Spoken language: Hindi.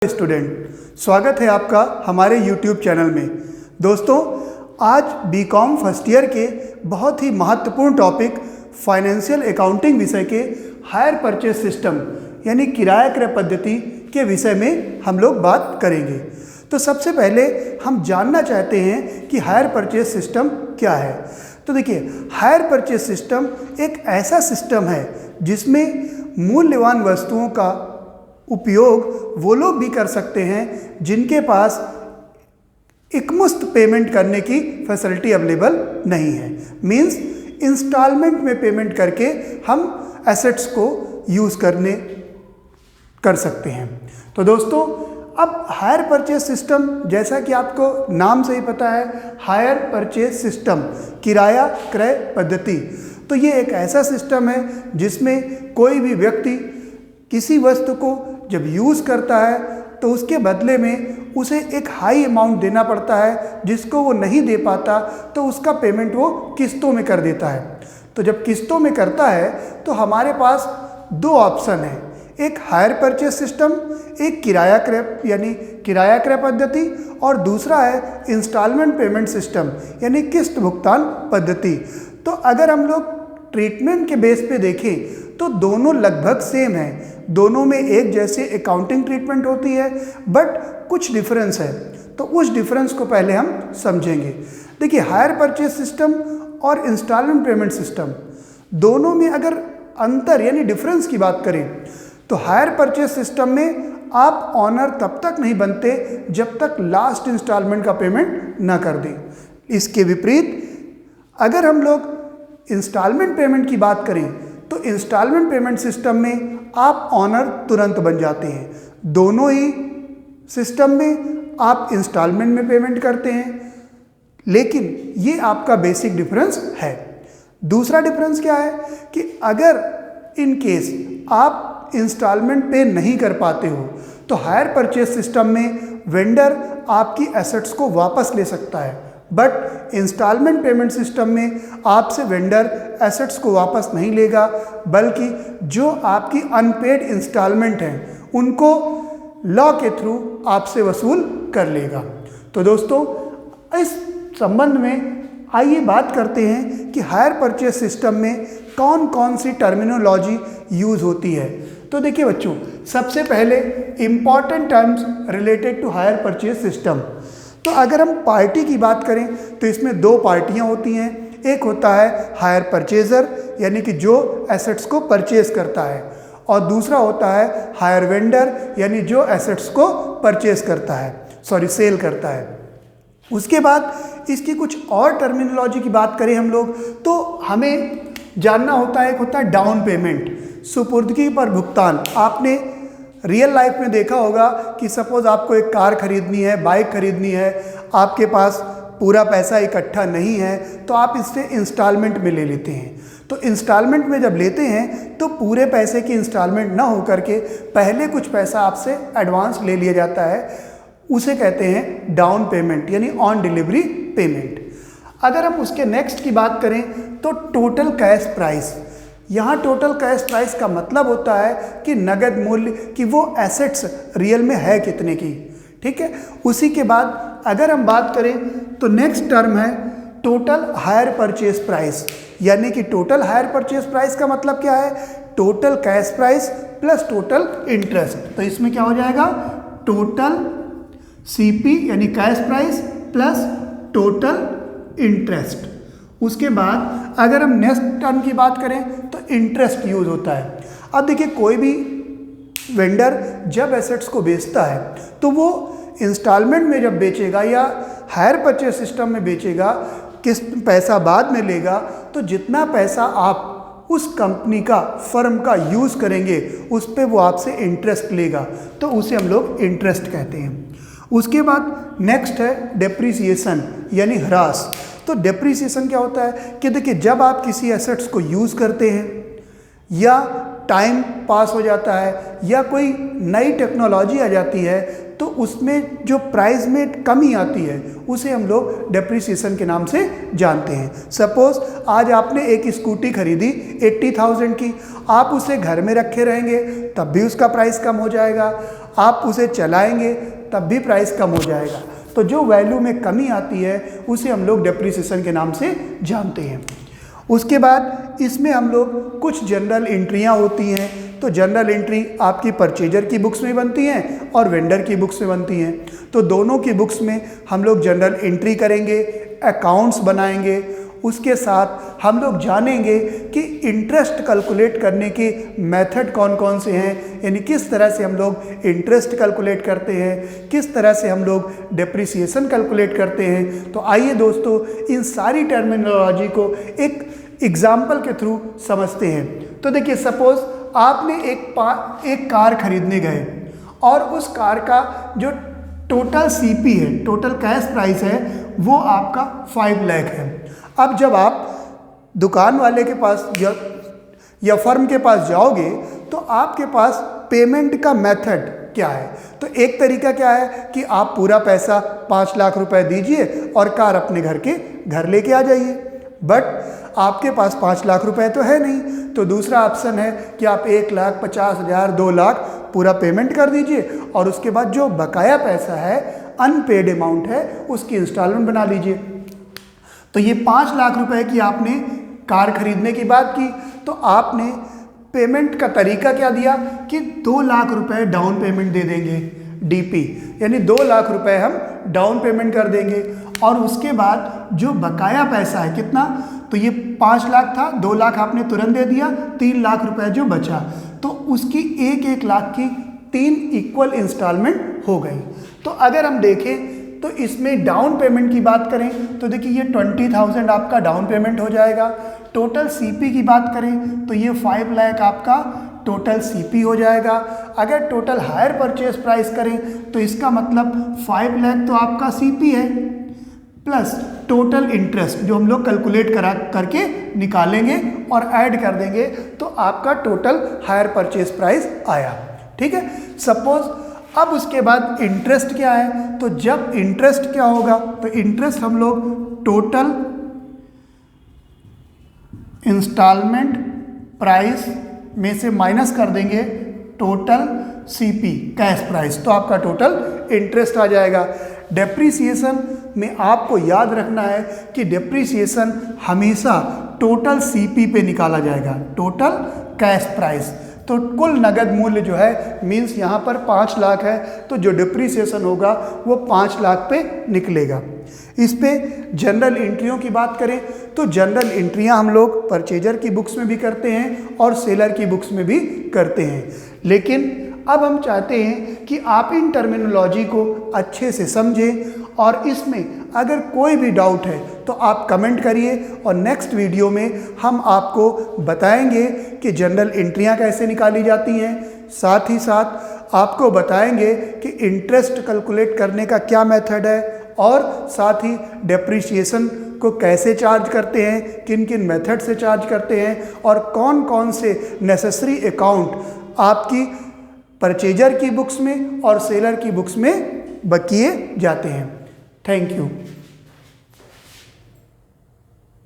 स्टूडेंट, स्वागत है आपका हमारे YouTube चैनल में। दोस्तों, आज बीकॉम फर्स्ट ईयर के बहुत ही महत्वपूर्ण टॉपिक फाइनेंशियल अकाउंटिंग विषय के हायर परचेज सिस्टम यानी किराया क्रय पद्धति के विषय में हम लोग बात करेंगे। तो सबसे पहले हम जानना चाहते हैं कि हायर परचेज सिस्टम क्या है। तो देखिए, हायर परचेज सिस्टम एक ऐसा सिस्टम है जिसमें मूल्यवान वस्तुओं का उपयोग वो लोग भी कर सकते हैं जिनके पास एकमुश्त पेमेंट करने की फैसिलिटी अवेलेबल नहीं है। मींस इंस्टॉलमेंट में पेमेंट करके हम एसेट्स को यूज़ कर सकते हैं। तो दोस्तों, अब हायर परचेज सिस्टम, जैसा कि आपको नाम से ही पता है, हायर परचेज सिस्टम किराया क्रय पद्धति, तो ये एक ऐसा सिस्टम है जिसमें कोई भी व्यक्ति किसी वस्तु को जब यूज़ करता है तो उसके बदले में उसे एक हाई अमाउंट देना पड़ता है, जिसको वो नहीं दे पाता तो उसका पेमेंट वो किस्तों में कर देता है। तो जब किस्तों में करता है तो हमारे पास दो ऑप्शन है, एक हायर परचेज सिस्टम, एक किराया क्रय यानी किराया क्रय पद्धति, और दूसरा है इंस्टॉलमेंट पेमेंट सिस्टम यानी किस्त भुगतान पद्धति। तो अगर हम लोग ट्रीटमेंट के बेस पे देखें तो दोनों लगभग सेम हैं, दोनों में एक जैसे अकाउंटिंग ट्रीटमेंट होती है, बट कुछ डिफरेंस है। तो उस डिफरेंस को पहले हम समझेंगे। देखिए, हायर परचेज सिस्टम और इंस्टॉलमेंट पेमेंट सिस्टम दोनों में अगर अंतर यानी डिफरेंस की बात करें तो हायर परचेज सिस्टम में आप ऑनर तब तक नहीं बनते जब तक लास्ट इंस्टॉलमेंट का पेमेंट ना कर दें। इसके विपरीत अगर हम लोग इंस्टॉलमेंट पेमेंट की बात करें तो इंस्टॉलमेंट पेमेंट सिस्टम में आप ऑनर तुरंत बन जाते हैं। दोनों ही सिस्टम में आप इंस्टॉलमेंट में पेमेंट करते हैं, लेकिन ये आपका बेसिक डिफरेंस है। दूसरा डिफरेंस क्या है कि अगर इन केस आप इंस्टॉलमेंट पे नहीं कर पाते हो तो हायर परचेज सिस्टम में वेंडर आपकी एसेट्स को वापस ले सकता है, बट इंस्टॉलमेंट पेमेंट सिस्टम में आपसे वेंडर एसेट्स को वापस नहीं लेगा, बल्कि जो आपकी अनपेड इंस्टॉलमेंट हैं उनको लॉ के थ्रू आपसे वसूल कर लेगा। तो दोस्तों, इस संबंध में आइए बात करते हैं कि हायर परचेज सिस्टम में कौन कौन सी टर्मिनोलॉजी यूज़ होती है। तो देखिए बच्चों, सबसे पहले important terms related to hire purchase system. तो अगर हम पार्टी की बात करें तो इसमें दो पार्टियां होती हैं। एक होता है हायर परचेजर यानी कि जो एसेट्स को परचेज करता है, और दूसरा होता है हायर वेंडर यानी जो एसेट्स को परचेज करता है, सेल करता है। उसके बाद इसकी कुछ और टर्मिनोलॉजी की बात करें हम लोग तो हमें जानना होता है, एक होता है डाउन पेमेंट, सुपुर्दगी पर भुगतान। आपने रियल लाइफ में देखा होगा कि सपोज आपको एक कार खरीदनी है, बाइक खरीदनी है, आपके पास पूरा पैसा इकट्ठा नहीं है तो आप इससे इंस्टॉलमेंट में ले लेते हैं। तो इंस्टॉलमेंट में जब लेते हैं तो पूरे पैसे की इंस्टॉलमेंट ना हो करके पहले कुछ पैसा आपसे एडवांस ले लिया जाता है, उसे कहते हैं डाउन पेमेंट यानी ऑन डिलीवरी पेमेंट। अगर हम उसके नेक्स्ट की बात करें तो टोटल कैश प्राइस। यहाँ टोटल कैश प्राइस का मतलब होता है कि नगद मूल्य, कि वो एसेट्स रियल में है कितने की। ठीक है। उसी के बाद अगर हम बात करें तो नेक्स्ट टर्म है टोटल हायर परचेज प्राइस, यानी कि टोटल हायर परचेज प्राइस का मतलब क्या है, total cash price plus total interest. तो इसमें क्या हो जाएगा, टोटल सीपी यानी cash price plus total interest. उसके बाद अगर हम नेक्स्ट टर्म की बात करें तो इंटरेस्ट यूज होता है। अब देखिए, कोई भी वेंडर जब एसेट्स को बेचता है तो वो इंस्टॉलमेंट में जब बेचेगा या हायर परचेज सिस्टम में बेचेगा, किस पैसा बाद में लेगा, तो जितना पैसा आप उस कंपनी का, फर्म का यूज़ करेंगे उस पर वो आपसे इंटरेस्ट लेगा, तो उसे हम लोग इंटरेस्ट कहते हैं। उसके बाद नेक्स्ट है डेप्रिसिएशन यानी ह्रास। तो डेप्रिसिएशन क्या होता है कि देखिए, जब आप किसी एसेट्स को यूज़ करते हैं या टाइम पास हो जाता है या कोई नई टेक्नोलॉजी आ जाती है तो उसमें जो प्राइस में कमी आती है उसे हम लोग डेप्रिसिएशन के नाम से जानते हैं। सपोज आज आपने एक स्कूटी खरीदी 80,000 की, आप उसे घर में रखे रहेंगे तब भी उसका प्राइस कम हो जाएगा, आप उसे चलाएंगे तब भी प्राइस कम हो जाएगा। तो जो वैल्यू में कमी आती है उसे हम लोग डेप्रिसिएशन के नाम से जानते हैं। उसके बाद इसमें हम लोग कुछ जनरल एंट्रियाँ होती हैं। तो जनरल एंट्री आपकी परचेजर की बुक्स में बनती हैं और वेंडर की बुक्स में बनती हैं। तो दोनों की बुक्स में हम लोग जनरल एंट्री करेंगे, अकाउंट्स बनाएंगे। उसके साथ हम लोग जानेंगे कि इंटरेस्ट कैलकुलेट करने के मेथड कौन कौन से हैं, यानी किस तरह से हम लोग इंटरेस्ट कैलकुलेट करते हैं, किस तरह से हम लोग डेप्रिसिएशन कैलकुलेट करते हैं। तो आइए दोस्तों इन सारी टर्मिनोलॉजी को एक एग्जाम्पल के थ्रू समझते हैं। तो देखिए, सपोज आपने एक कार खरीदने गए और उस कार का जो टोटल सीपी है, टोटल कैश प्राइस है, वो आपका 5 लाख है। अब जब आप दुकान वाले के पास या फर्म के पास जाओगे तो आपके पास पेमेंट का मेथड क्या है? तो एक तरीका क्या है कि आप पूरा पैसा 5 लाख रुपए दीजिए और कार अपने घर लेके आ जाइए। बट आपके पास 5 लाख रुपए तो है नहीं, तो दूसरा ऑप्शन है कि आप 1,50,000, 2 लाख पूरा पेमेंट कर दीजिए और उसके बाद जो बकाया पैसा है, अनपेड अमाउंट है, उसकी इंस्टॉलमेंट बना लीजिए। तो ये 5 लाख रुपए की आपने कार खरीदने की बात की, तो आपने पेमेंट का तरीका क्या दिया कि 2 लाख रुपए डाउन पेमेंट दे देंगे, डीपी, यानी 2 लाख रुपए हम डाउन पेमेंट कर देंगे। और उसके बाद जो बकाया पैसा है कितना, तो ये 5 लाख था, 2 लाख आपने तुरंत दे दिया, 3 लाख रुपए जो बचा, तो उसकी 1-1 लाख की 3 इक्वल इंस्टॉलमेंट हो गई। तो अगर हम देखें तो इसमें डाउन पेमेंट की बात करें तो देखिए ये 20,000 आपका डाउन पेमेंट हो जाएगा। टोटल सीपी की बात करें तो ये 5 लाख आपका टोटल सीपी हो जाएगा। अगर टोटल हायर परचेज प्राइस करें तो इसका मतलब 5 लाख तो आपका सीपी है, प्लस टोटल इंटरेस्ट जो हम लोग कैलकुलेट करके निकालेंगे और ऐड कर देंगे तो आपका टोटल हायर परचेज प्राइस आया। ठीक है। सपोज अब उसके बाद इंटरेस्ट क्या है, तो जब इंटरेस्ट क्या होगा, तो इंटरेस्ट हम लोग टोटल इंस्टॉलमेंट प्राइस में से माइनस कर देंगे टोटल सीपी कैश प्राइस, तो आपका टोटल इंटरेस्ट आ जाएगा। डेप्रिसिएशन में आपको याद रखना है कि डेप्रिसिएशन हमेशा टोटल सीपी पे निकाला जाएगा, टोटल कैश प्राइस। तो कुल नगद मूल्य जो है, मीन्स यहाँ पर 5 लाख है, तो जो डिप्रिसिएशन होगा वो 5 लाख पे निकलेगा। इस पे जनरल एंट्रियों की बात करें तो जनरल एंट्रियाँ हम लोग परचेजर की बुक्स में भी करते हैं और सेलर की बुक्स में भी करते हैं। लेकिन अब हम चाहते हैं कि आप इन टर्मिनोलॉजी को अच्छे से समझें और इसमें अगर कोई भी डाउट है तो आप कमेंट करिए और नेक्स्ट वीडियो में हम आपको बताएंगे कि जनरल एंट्रियां कैसे निकाली जाती हैं। साथ ही साथ आपको बताएंगे कि इंटरेस्ट कैलकुलेट करने का क्या मेथड है और साथ ही डेप्रिसिएशन को कैसे चार्ज करते हैं, किन किन मेथड से चार्ज करते हैं और कौन कौन से नेसेसरी अकाउंट आपकी परचेजर की बुक्स में और सेलर की बुक्स में किए जाते हैं। Thank you.